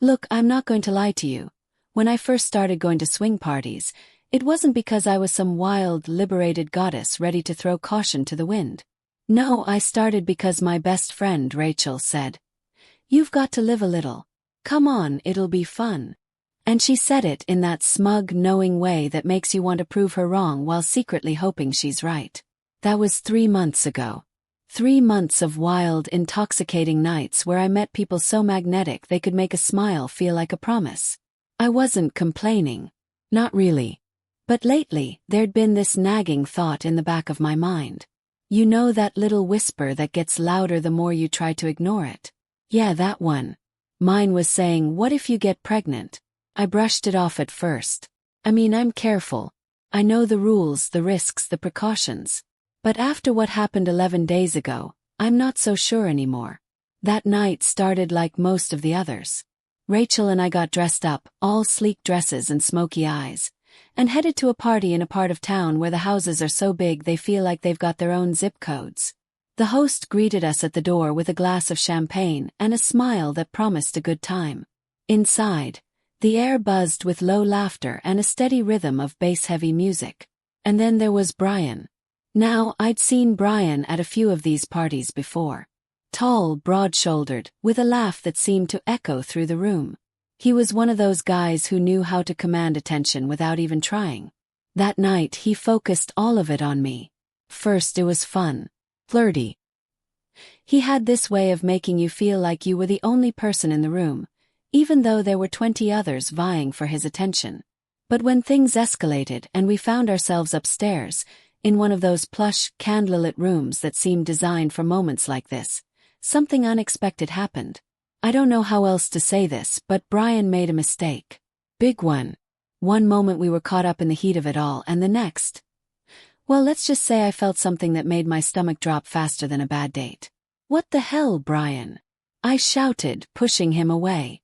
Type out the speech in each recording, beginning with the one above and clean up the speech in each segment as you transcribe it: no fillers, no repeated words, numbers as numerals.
Look, I'm not going to lie to you. When I first started going to swing parties, it wasn't because I was some wild, liberated goddess ready to throw caution to the wind. No, I started because my best friend Rachel said, "You've got to live a little. Come on, it'll be fun." And she said it in that smug, knowing way that makes you want to prove her wrong while secretly hoping she's right. That was 3 months ago. 3 months of wild, intoxicating nights where I met people so magnetic they could make a smile feel like a promise. I wasn't complaining. Not really. But lately, there'd been this nagging thought in the back of my mind. You know that little whisper that gets louder the more you try to ignore it? Yeah, that one. Mine was saying, what if you get pregnant? I brushed it off at first. I mean, I'm careful. I know the rules, the risks, the precautions. But after what happened 11 days ago, I'm not so sure anymore. That night started like most of the others. Rachel and I got dressed up, all sleek dresses and smoky eyes, and headed to a party in a part of town where the houses are so big they feel like they've got their own zip codes. The host greeted us at the door with a glass of champagne and a smile that promised a good time. Inside, the air buzzed with low laughter and a steady rhythm of bass-heavy music. And then there was Brian. Now, I'd seen Brian at a few of these parties before. Tall, broad-shouldered, with a laugh that seemed to echo through the room. He was one of those guys who knew how to command attention without even trying. That night, he focused all of it on me. First, it was fun. Flirty. He had this way of making you feel like you were the only person in the room, even though there were 20 others vying for his attention. But when things escalated and we found ourselves upstairs, in one of those plush, candlelit rooms that seemed designed for moments like this, something unexpected happened. I don't know how else to say this, but Brian made a mistake. Big one. One moment we were caught up in the heat of it all, and the next. Well, let's just say I felt something that made my stomach drop faster than a bad date. "What the hell, Brian?" I shouted, pushing him away.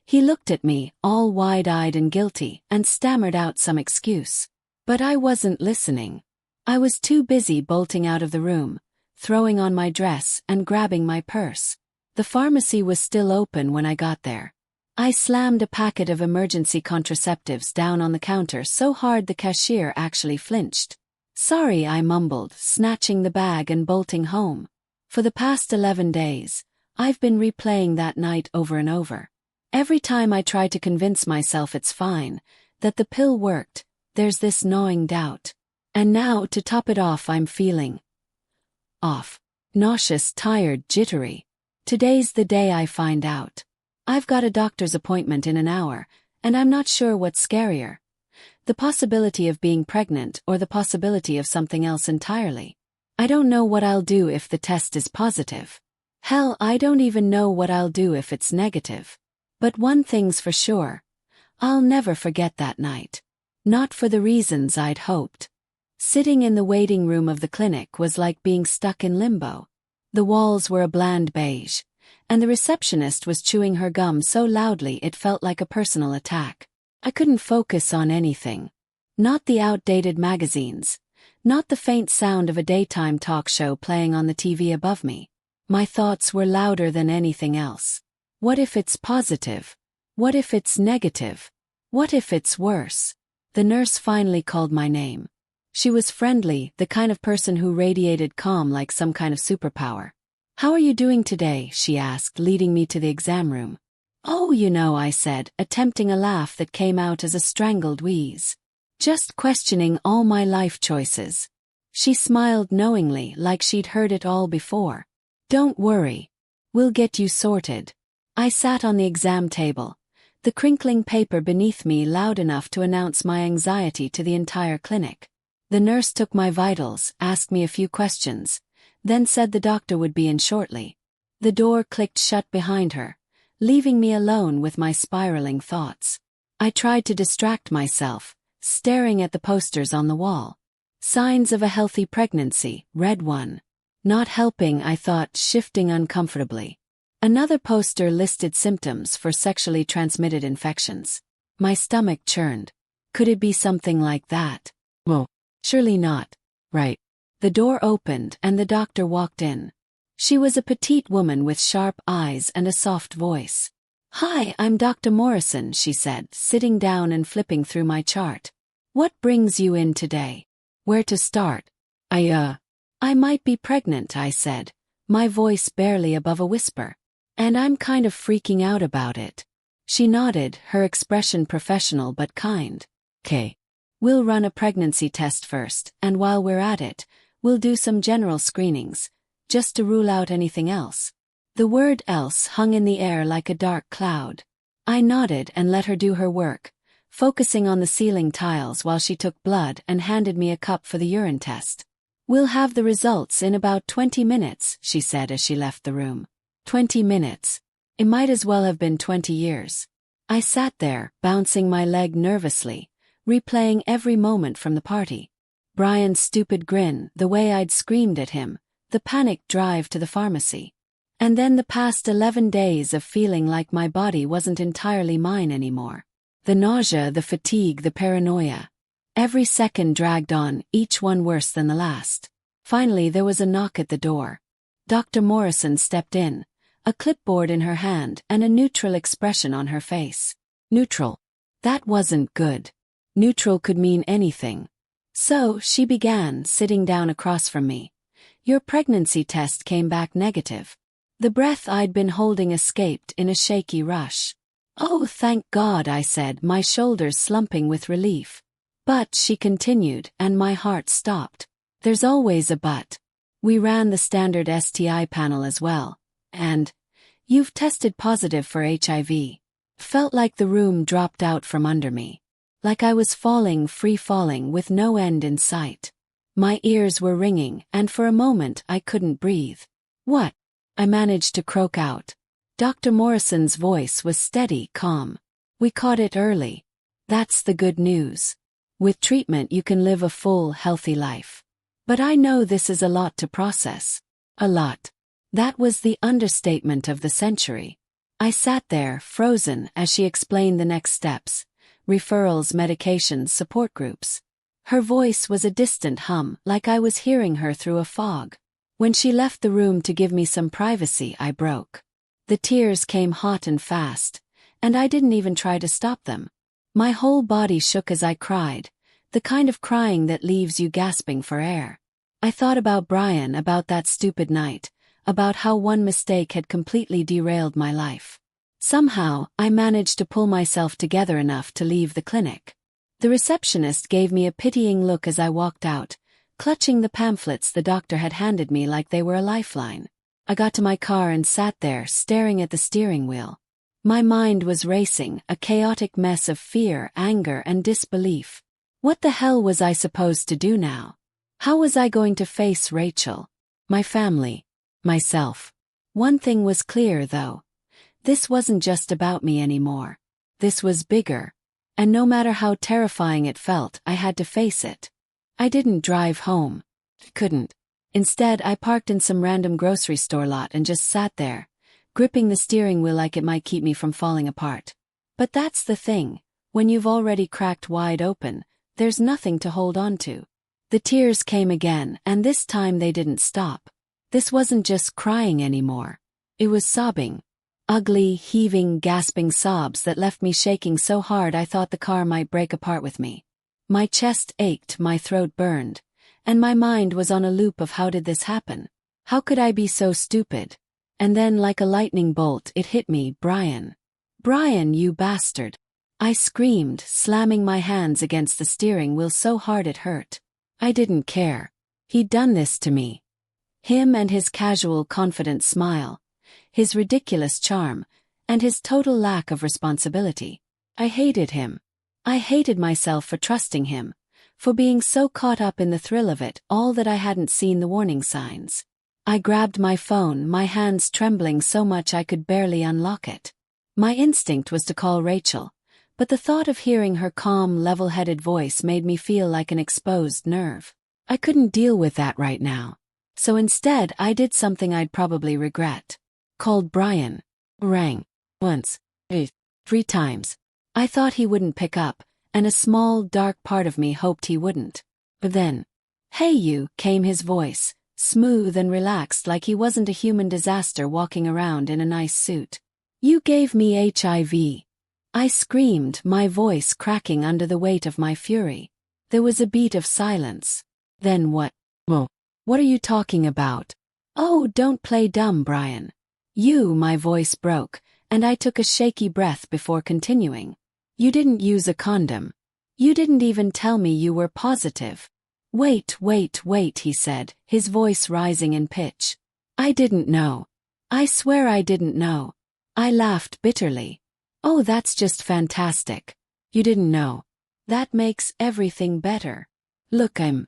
He looked at me, all wide-eyed and guilty, and stammered out some excuse. But I wasn't listening. I was too busy bolting out of the room, throwing on my dress and grabbing my purse. The pharmacy was still open when I got there. I slammed a packet of emergency contraceptives down on the counter so hard the cashier actually flinched. "Sorry," I mumbled, snatching the bag and bolting home. For the past 11 days, I've been replaying that night over and over. Every time I try to convince myself it's fine, that the pill worked, there's this gnawing doubt. And now, to top it off, I'm feeling off. Nauseous, tired, jittery. Today's the day I find out. I've got a doctor's appointment in an hour, and I'm not sure what's scarier. The possibility of being pregnant or the possibility of something else entirely. I don't know what I'll do if the test is positive. Hell, I don't even know what I'll do if it's negative. But one thing's for sure. I'll never forget that night. Not for the reasons I'd hoped. Sitting in the waiting room of the clinic was like being stuck in limbo. The walls were a bland beige, and the receptionist was chewing her gum so loudly it felt like a personal attack. I couldn't focus on anything. Not the outdated magazines. Not the faint sound of a daytime talk show playing on the TV above me. My thoughts were louder than anything else. What if it's positive? What if it's negative? What if it's worse? The nurse finally called my name. She was friendly, the kind of person who radiated calm like some kind of superpower. "How are you doing today?" she asked, leading me to the exam room. "Oh, you know," I said, attempting a laugh that came out as a strangled wheeze. "Just questioning all my life choices." She smiled knowingly, like she'd heard it all before. "Don't worry. We'll get you sorted." I sat on the exam table, the crinkling paper beneath me loud enough to announce my anxiety to the entire clinic. The nurse took my vitals, asked me a few questions, then said the doctor would be in shortly. The door clicked shut behind her, leaving me alone with my spiraling thoughts. I tried to distract myself, staring at the posters on the wall. Signs of a healthy pregnancy, read one. Not helping, I thought, shifting uncomfortably. Another poster listed symptoms for sexually transmitted infections. My stomach churned. Could it be something like that? Well, surely not. Right. The door opened and the doctor walked in. She was a petite woman with sharp eyes and a soft voice. "Hi, I'm Dr. Morrison," she said, sitting down and flipping through my chart. "What brings you in today? Where to start?" I might be pregnant," I said, my voice barely above a whisper. "And I'm kind of freaking out about it." She nodded, her expression professional but kind. "'Kay. We'll run a pregnancy test first, and while we're at it, we'll do some general screenings, just to rule out anything else." The word else hung in the air like a dark cloud. I nodded and let her do her work, focusing on the ceiling tiles while she took blood and handed me a cup for the urine test. "We'll have the results in about 20 minutes, she said as she left the room. 20 minutes. It might as well have been 20 years. I sat there, bouncing my leg nervously, replaying every moment from the party. Brian's stupid grin, the way I'd screamed at him, the panicked drive to the pharmacy. And then the past 11 days of feeling like my body wasn't entirely mine anymore. The nausea, the fatigue, the paranoia. Every second dragged on, each one worse than the last. Finally there was a knock at the door. Dr. Morrison stepped in, a clipboard in her hand and a neutral expression on her face. Neutral. That wasn't good. Neutral could mean anything. "So," she began, sitting down across from me, "your pregnancy test came back negative." The breath I'd been holding escaped in a shaky rush. "Oh, thank God," I said, my shoulders slumping with relief. "But," she continued, and my heart stopped. "There's always a but. We ran the standard STI panel as well, and you've tested positive for HIV." Felt like the room dropped out from under me. Like I was falling, free falling, with no end in sight. My ears were ringing, and for a moment I couldn't breathe. "What?" I managed to croak out. Dr. Morrison's voice was steady, calm. "We caught it early. That's the good news. With treatment you can live a full, healthy life. But I know this is a lot to process. A lot." That was the understatement of the century. I sat there, frozen, as she explained the next steps. Referrals, medications, support groups. Her voice was a distant hum, like I was hearing her through a fog. When she left the room to give me some privacy, I broke. The tears came hot and fast, and I didn't even try to stop them. My whole body shook as I cried, the kind of crying that leaves you gasping for air. I thought about Brian, about that stupid night, about how one mistake had completely derailed my life. Somehow, I managed to pull myself together enough to leave the clinic. The receptionist gave me a pitying look as I walked out, clutching the pamphlets the doctor had handed me like they were a lifeline. I got to my car and sat there, staring at the steering wheel. My mind was racing, a chaotic mess of fear, anger, and disbelief. What the hell was I supposed to do now? How was I going to face Rachel? My family? Myself? One thing was clear, though. This wasn't just about me anymore. This was bigger. And no matter how terrifying it felt, I had to face it. I didn't drive home. Couldn't. Instead, I parked in some random grocery store lot and just sat there, gripping the steering wheel like it might keep me from falling apart. But that's the thing. When you've already cracked wide open, there's nothing to hold on to. The tears came again, and this time they didn't stop. This wasn't just crying anymore. It was sobbing. Ugly, heaving, gasping sobs that left me shaking so hard I thought the car might break apart with me. My chest ached, my throat burned, and my mind was on a loop of how did this happen? How could I be so stupid? And then, like a lightning bolt, it hit me, Brian. "Brian, you bastard!" I screamed, slamming my hands against the steering wheel so hard it hurt. I didn't care. He'd done this to me. Him and his casual, confident smile, his ridiculous charm, and his total lack of responsibility. I hated him. I hated myself for trusting him, for being so caught up in the thrill of it all that I hadn't seen the warning signs. I grabbed my phone, my hands trembling so much I could barely unlock it. My instinct was to call Rachel, but the thought of hearing her calm, level-headed voice made me feel like an exposed nerve. I couldn't deal with that right now. So instead, I did something I'd probably regret. Called Brian. Rang. Once. 3 times. I thought he wouldn't pick up, and a small, dark part of me hoped he wouldn't. But then, "Hey you," came his voice, smooth and relaxed like he wasn't a human disaster walking around in a nice suit. You gave me HIV. I screamed, my voice cracking under the weight of my fury. There was a beat of silence. Then what? Well, what are you talking about? Oh, don't play dumb, Brian. My voice broke, and I took a shaky breath before continuing. You didn't use a condom. You didn't even tell me you were positive. Wait, he said, his voice rising in pitch. I didn't know. I swear I didn't know. I laughed bitterly. Oh, that's just fantastic. You didn't know. That makes everything better. Look, I'm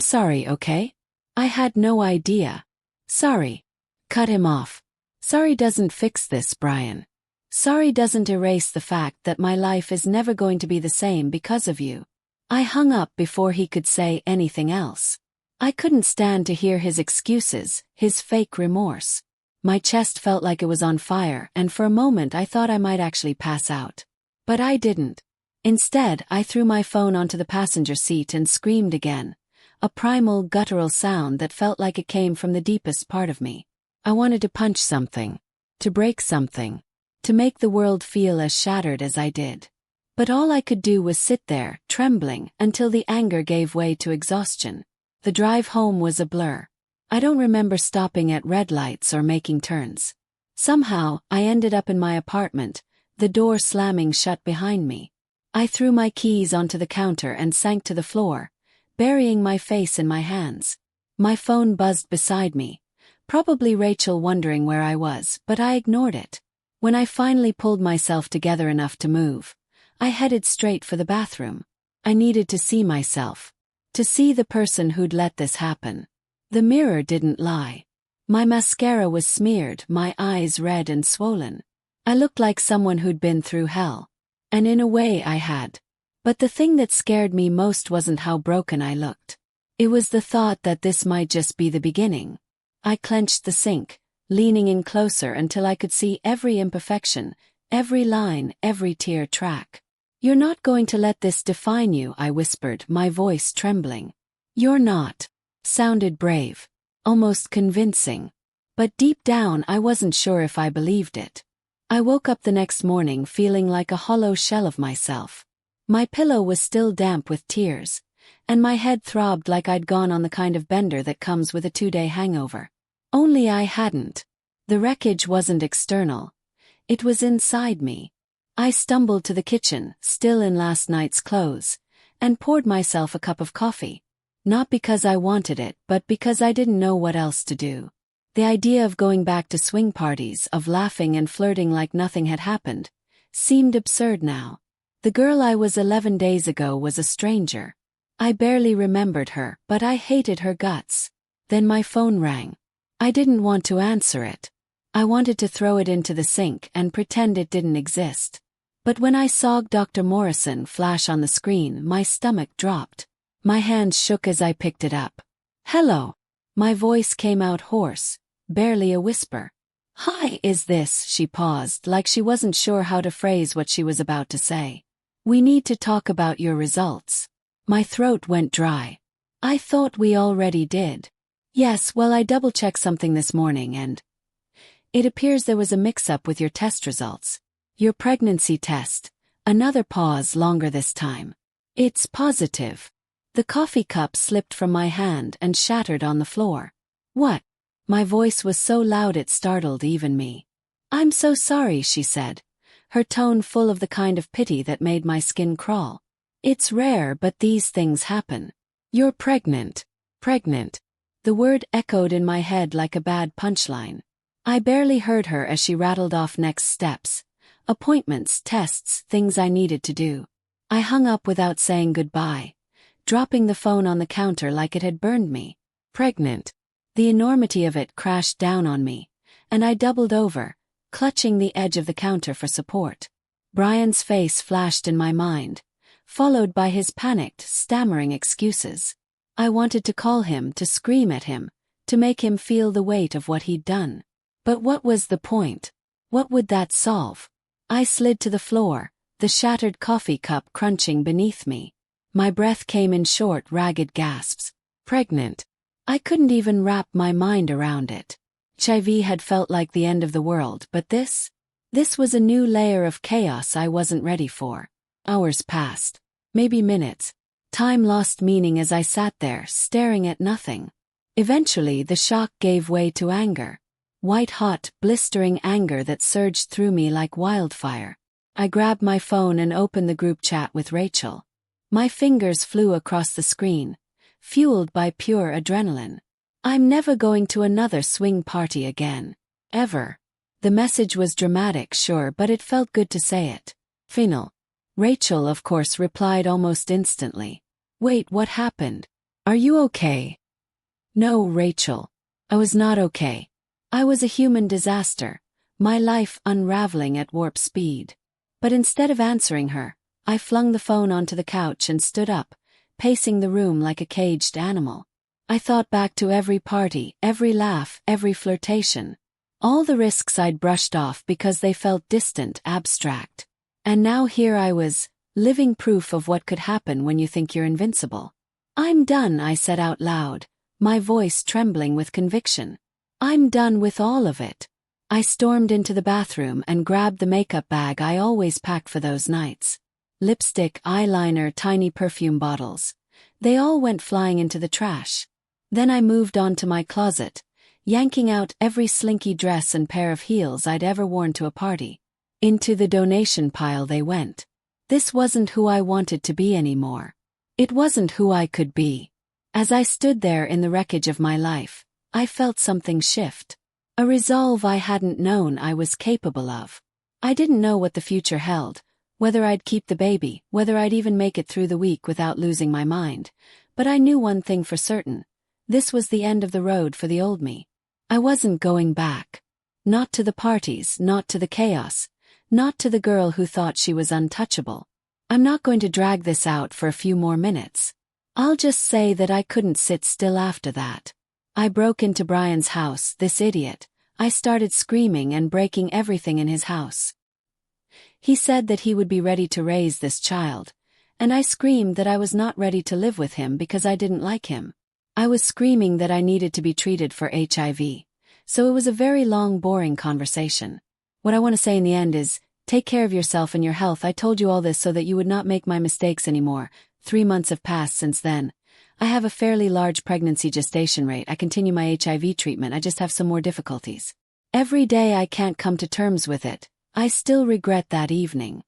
sorry, okay? I had no idea. Sorry. Cut him off. Sorry doesn't fix this, Brian. Sorry doesn't erase the fact that my life is never going to be the same because of you. I hung up before he could say anything else. I couldn't stand to hear his excuses, his fake remorse. My chest felt like it was on fire, and for a moment I thought I might actually pass out. But I didn't. Instead, I threw my phone onto the passenger seat and screamed again, a primal, guttural sound that felt like it came from the deepest part of me. I wanted to punch something, to break something, to make the world feel as shattered as I did. But all I could do was sit there, trembling, until the anger gave way to exhaustion. The drive home was a blur. I don't remember stopping at red lights or making turns. Somehow, I ended up in my apartment, the door slamming shut behind me. I threw my keys onto the counter and sank to the floor, burying my face in my hands. My phone buzzed beside me, probably Rachel wondering where I was, but I ignored it. When I finally pulled myself together enough to move, I headed straight for the bathroom. I needed to see myself. To see the person who'd let this happen. The mirror didn't lie. My mascara was smeared, my eyes red and swollen. I looked like someone who'd been through hell. And in a way I had. But the thing that scared me most wasn't how broken I looked. It was the thought that this might just be the beginning. I clenched the sink, leaning in closer until I could see every imperfection, every line, every tear track. You're not going to let this define you, I whispered, my voice trembling. You're not. Sounded brave. Almost convincing. But deep down I wasn't sure if I believed it. I woke up the next morning feeling like a hollow shell of myself. My pillow was still damp with tears, and my head throbbed like I'd gone on the kind of bender that comes with a 2-day hangover. Only I hadn't. The wreckage wasn't external. It was inside me. I stumbled to the kitchen, still in last night's clothes, and poured myself a cup of coffee. Not because I wanted it, but because I didn't know what else to do. The idea of going back to swing parties, of laughing and flirting like nothing had happened, seemed absurd now. The girl I was 11 days ago was a stranger. I barely remembered her, but I hated her guts. Then my phone rang. I didn't want to answer it. I wanted to throw it into the sink and pretend it didn't exist. But when I saw Dr. Morrison flash on the screen, my stomach dropped. My hands shook as I picked it up. Hello. My voice came out hoarse, barely a whisper. Hi, is this? She paused, like she wasn't sure how to phrase what she was about to say. We need to talk about your results. My throat went dry. I thought we already did. Yes, well, I double-checked something this morning and it appears there was a mix-up with your test results. Your pregnancy test. Another pause, longer this time. It's positive. The coffee cup slipped from my hand and shattered on the floor. What? My voice was so loud it startled even me. I'm so sorry, she said, her tone full of the kind of pity that made my skin crawl. It's rare, but these things happen. You're pregnant. Pregnant. The word echoed in my head like a bad punchline. I barely heard her as she rattled off next steps. Appointments, tests, things I needed to do. I hung up without saying goodbye, dropping the phone on the counter like it had burned me. Pregnant. The enormity of it crashed down on me, and I doubled over, clutching the edge of the counter for support. Brian's face flashed in my mind, followed by his panicked, stammering excuses. I wanted to call him, to scream at him, to make him feel the weight of what he'd done. But what was the point? What would that solve? I slid to the floor, the shattered coffee cup crunching beneath me. My breath came in short, ragged gasps. Pregnant. I couldn't even wrap my mind around it. HIV had felt like the end of the world, but this? This was a new layer of chaos I wasn't ready for. Hours passed. Maybe minutes. Time lost meaning as I sat there, staring at nothing. Eventually, the shock gave way to anger. White-hot, blistering anger that surged through me like wildfire. I grabbed my phone and opened the group chat with Rachel. My fingers flew across the screen, fueled by pure adrenaline. I'm never going to another swing party again. Ever. The message was dramatic, sure, but it felt good to say it. Final. Rachel, of course, replied almost instantly. Wait, what happened? Are you okay? No, Rachel. I was not okay. I was a human disaster, my life unraveling at warp speed. But instead of answering her, I flung the phone onto the couch and stood up, pacing the room like a caged animal. I thought back to every party, every laugh, every flirtation. All the risks I'd brushed off because they felt distant, abstract. And now here I was, living proof of what could happen when you think you're invincible. I'm done, I said out loud, my voice trembling with conviction. I'm done with all of it. I stormed into the bathroom and grabbed the makeup bag I always packed for those nights. Lipstick, eyeliner, tiny perfume bottles. They all went flying into the trash. Then I moved on to my closet, yanking out every slinky dress and pair of heels I'd ever worn to a party. Into the donation pile they went. This wasn't who I wanted to be anymore. It wasn't who I could be. As I stood there in the wreckage of my life, I felt something shift. A resolve I hadn't known I was capable of. I didn't know what the future held, whether I'd keep the baby, whether I'd even make it through the week without losing my mind. But I knew one thing for certain. This was the end of the road for the old me. I wasn't going back. Not to the parties, not to the chaos, not to the girl who thought she was untouchable. I'm not going to drag this out for a few more minutes. I'll just say that I couldn't sit still after that. I broke into Brian's house, this idiot. I started screaming and breaking everything in his house. He said that he would be ready to raise this child, and I screamed that I was not ready to live with him because I didn't like him. I was screaming that I needed to be treated for HIV. So it was a very long, boring conversation. What I want to say in the end is, take care of yourself and your health. I told you all this so that you would not make my mistakes anymore. 3 months have passed since then. I have a fairly large pregnancy gestation rate. I continue my HIV treatment. I just have some more difficulties. Every day I can't come to terms with it. I still regret that evening.